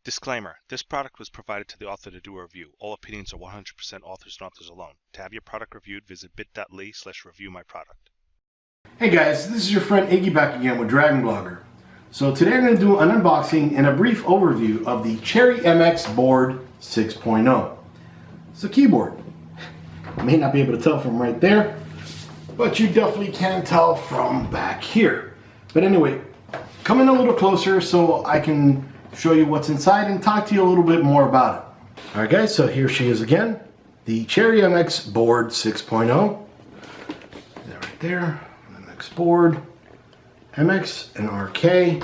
Disclaimer: this product was provided to the author to do a review. All opinions are 100% authors and authors alone. To have your product reviewed, visit bit.ly/reviewmyproduct. Hey guys, this is your friend Iggy back again with Dragon Blogger. So today I'm going to do an unboxing and a brief overview of the Cherry MX Board 6.0. It's a keyboard. You may not be able to tell from right there, but you definitely can tell from back here. But anyway, come in a little closer so I can show you what's inside and talk to you a little bit more about it. Alright guys, so here she is again. The Cherry MX Board 6.0. Right there. MX board. MX and RK.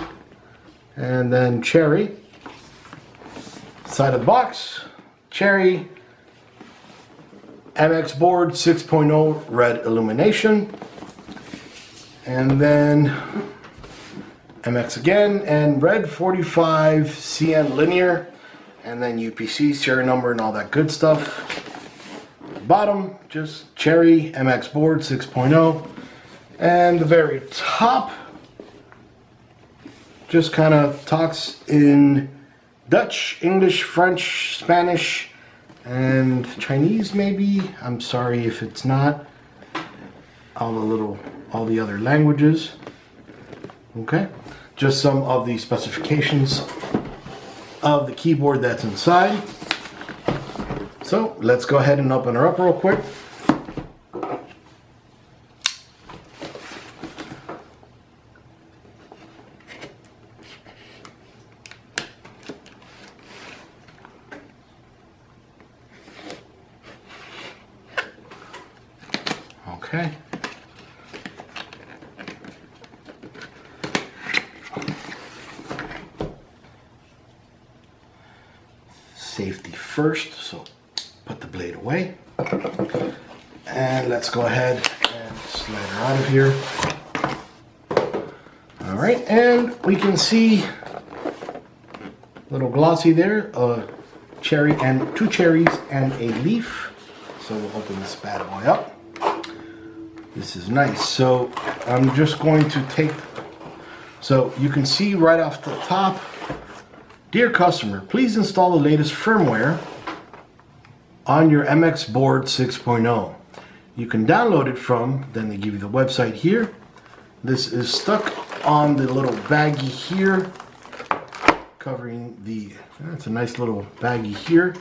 And then Cherry. Side of the box. Cherry MX Board 6.0 red illumination. And then MX again, and red 45 CN linear, and then UPC serial number and all that good stuff. Bottom, just Cherry MX Board 6.0, and the very top just kind of talks in Dutch, English, French, Spanish, and Chinese maybe. I'm sorry if it's not. All the other languages. Okay. Just some of the specifications of the keyboard that's inside. So let's go ahead and open her up real quick. Okay. Safety first, so put the blade away. And let's go ahead and slide her out of here. Alright, and we can see a little glossy there, cherry and two cherries and a leaf. So we'll open this bad boy up. This is nice. So I'm just going to take, so you can see right off the top, dear customer, please install the latest firmware on your MX Board 6.0. You can download it from, then they give you the website here. This is stuck on the little baggie here, covering the, that's a nice little baggie here.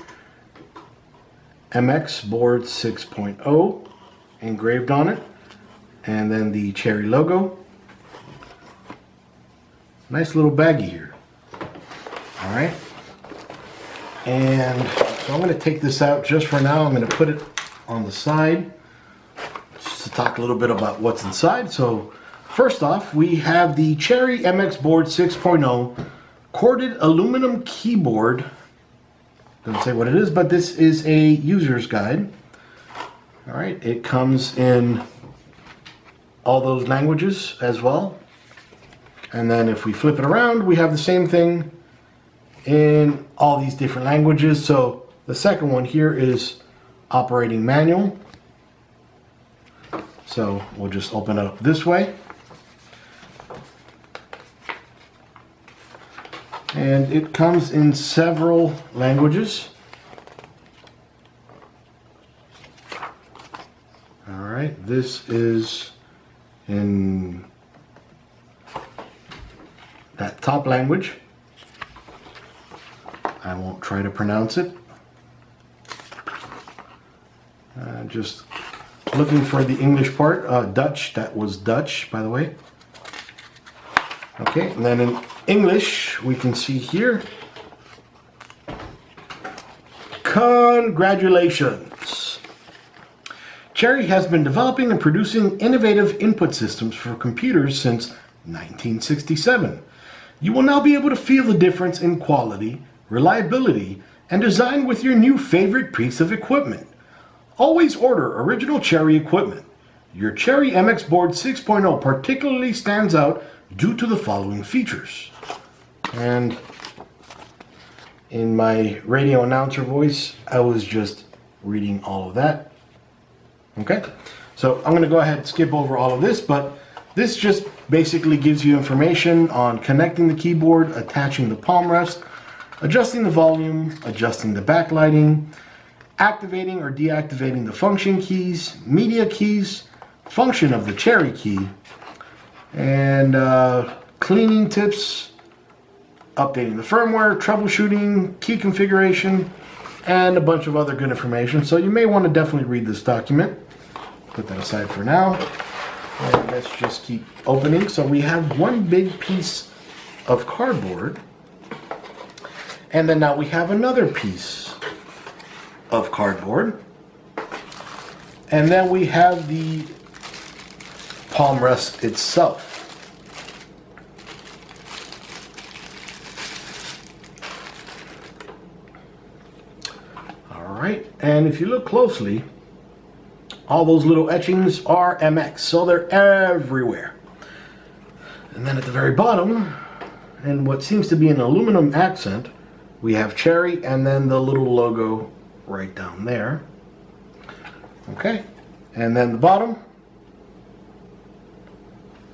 MX Board 6.0 engraved on it, and then the Cherry logo. Nice little baggie here. Alright, and so I'm going to take this out just for now. I'm going to put it on the side just to talk a little bit about what's inside. So first off, we have the Cherry MX Board 6.0 corded aluminum keyboard. Doesn't say what it is, but this is a user's guide. Alright, it comes in all those languages as well. And then if we flip it around, we have the same thing in all these different languages. So the second one here is operating manual. So we'll just open it up this way. And it comes in several languages. All right, this is in that top language. I won't try to pronounce it. Just looking for the English part. Dutch, that was Dutch, by the way. Okay, and then in English, we can see here. Congratulations! Cherry has been developing and producing innovative input systems for computers since 1967. You will now be able to feel the difference in quality, reliability, and design with your new favorite piece of equipment. Always order original Cherry equipment. Your Cherry MX Board 6.0 particularly stands out due to the following features. And in my radio announcer voice, I was just reading all of that. Okay, so I'm going to go ahead and skip over all of this, but this just basically gives you information on connecting the keyboard, attaching the palm rest, adjusting the volume, adjusting the backlighting, activating or deactivating the function keys, media keys, function of the Cherry key, and cleaning tips, updating the firmware, troubleshooting, key configuration, and a bunch of other good information. So you may want to definitely read this document. Put that aside for now. And let's just keep opening. So we have one big piece of cardboard. And then now we have another piece of cardboard. And then we have the palm rest itself. All right, and if you look closely, all those little etchings are MX, so they're everywhere. And then at the very bottom, in what seems to be an aluminum accent, we have Cherry and then the little logo right down there. Okay, and then the bottom,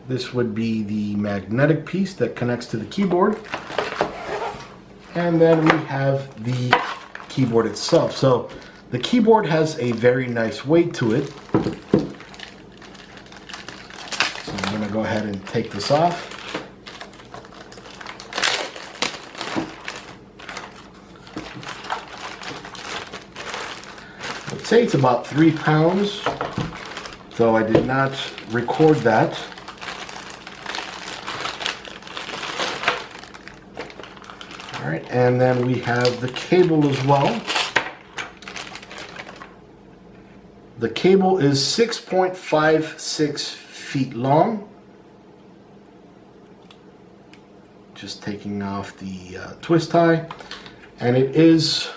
this would be the magnetic piece that connects to the keyboard. And then we have the keyboard itself. So the keyboard has a very nice weight to it. So I'm going to go ahead and take this off. I'd say it's about 3 pounds, though I did not record that. All right, and then we have the cable as well. The cable is 6.56 feet long. Just taking off the twist tie, and it is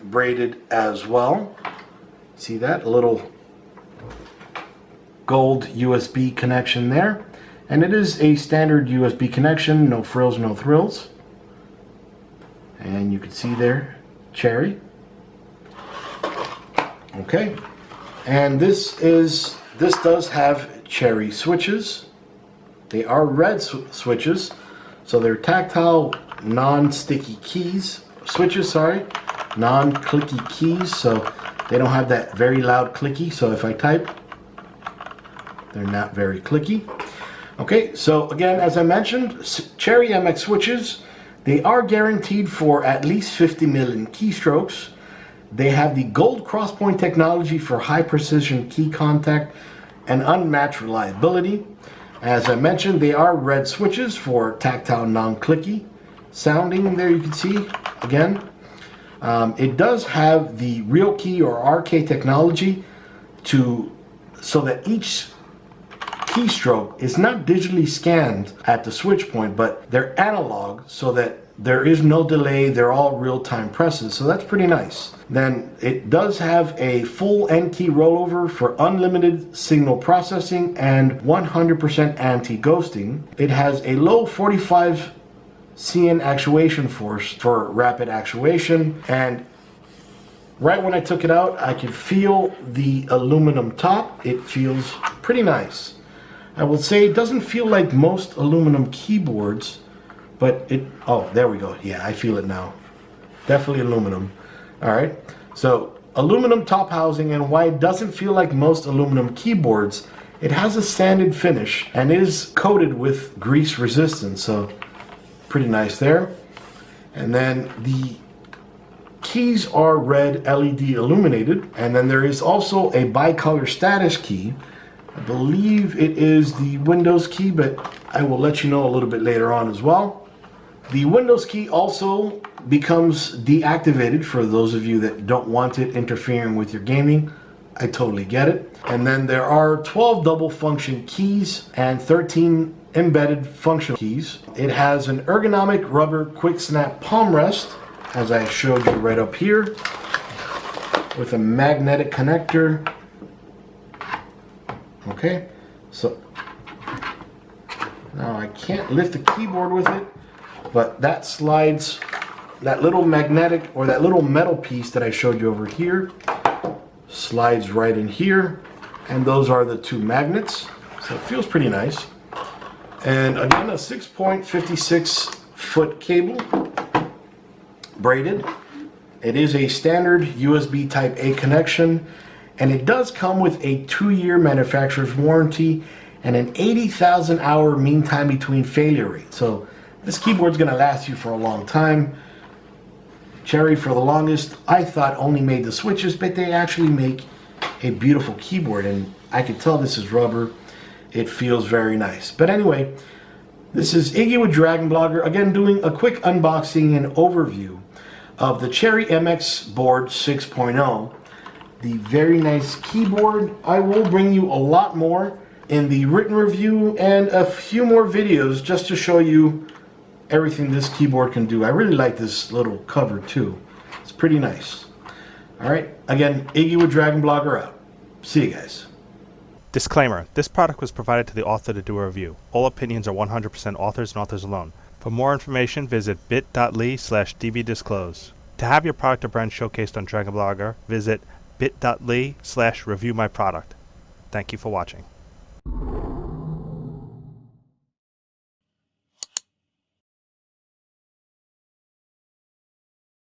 braided as well. See that? A little gold USB connection there. And it is a standard USB connection, no frills, no thrills. And you can see there, Cherry. Okay, and this does have Cherry switches. They are red switches, so they're tactile, non-sticky switches, non-clicky keys, so they don't have that very loud clicky. So if I type, they're not very clicky. Okay, so again, as I mentioned, Cherry MX switches, they are guaranteed for at least 50 million keystrokes. They have the gold crosspoint technology for high precision key contact and unmatched reliability. As I mentioned, they are red switches for tactile non-clicky sounding. There you can see again. It does have the real key or RK technology so that each keystroke is not digitally scanned at the switch point, but they're analog so that there is no delay. They're all real-time presses, so that's pretty nice. Then it does have a full N key rollover for unlimited signal processing and 100% anti-ghosting. It has a low 45 CN actuation force for rapid actuation, and right when I took it out, I could feel the aluminum top. It feels pretty nice. I will say it doesn't feel like most aluminum keyboards, but oh, there we go. Yeah, I feel it now. Definitely aluminum. All right, so aluminum top housing, and why it doesn't feel like most aluminum keyboards, it has a sanded finish and is coated with grease resistance, so pretty nice there. And then the keys are red LED illuminated, and then there is also a bicolor status key. I believe it is the Windows key, but I will let you know a little bit later on as well. The Windows key also becomes deactivated for those of you that don't want it interfering with your gaming. I totally get it. And then there are 12 double function keys and 13 embedded functional keys. It has an ergonomic rubber quick snap palm rest, as I showed you right up here, with a magnetic connector. Okay, so now I can't lift the keyboard with it, but that slides, that little magnetic or that little metal piece that I showed you over here slides right in here, and those are the two magnets, so it feels pretty nice. And again, a 6.56 foot cable. braided. It is a standard USB Type A connection, and it does come with a 2-year manufacturer's warranty and an 80,000 hour mean time between failure rate. So this keyboard's gonna last you for a long time. Cherry, for the longest, I thought only made the switches, but they actually make a beautiful keyboard, and I can tell this is rubber. It feels very nice. But anyway, this is Iggy with Dragon Blogger, again doing a quick unboxing and overview of the Cherry MX Board 6.0. The very nice keyboard. I will bring you a lot more in the written review and a few more videos just to show you everything this keyboard can do. I really like this little cover too. It's pretty nice. Alright, again, Iggy with Dragon Blogger out. See you guys. Disclaimer: this product was provided to the author to do a review. All opinions are 100% authors and authors alone. For more information, visit bit.ly/dbdisclose. To have your product or brand showcased on Dragon Blogger, visit bit.ly/reviewmyproduct. Thank you for watching.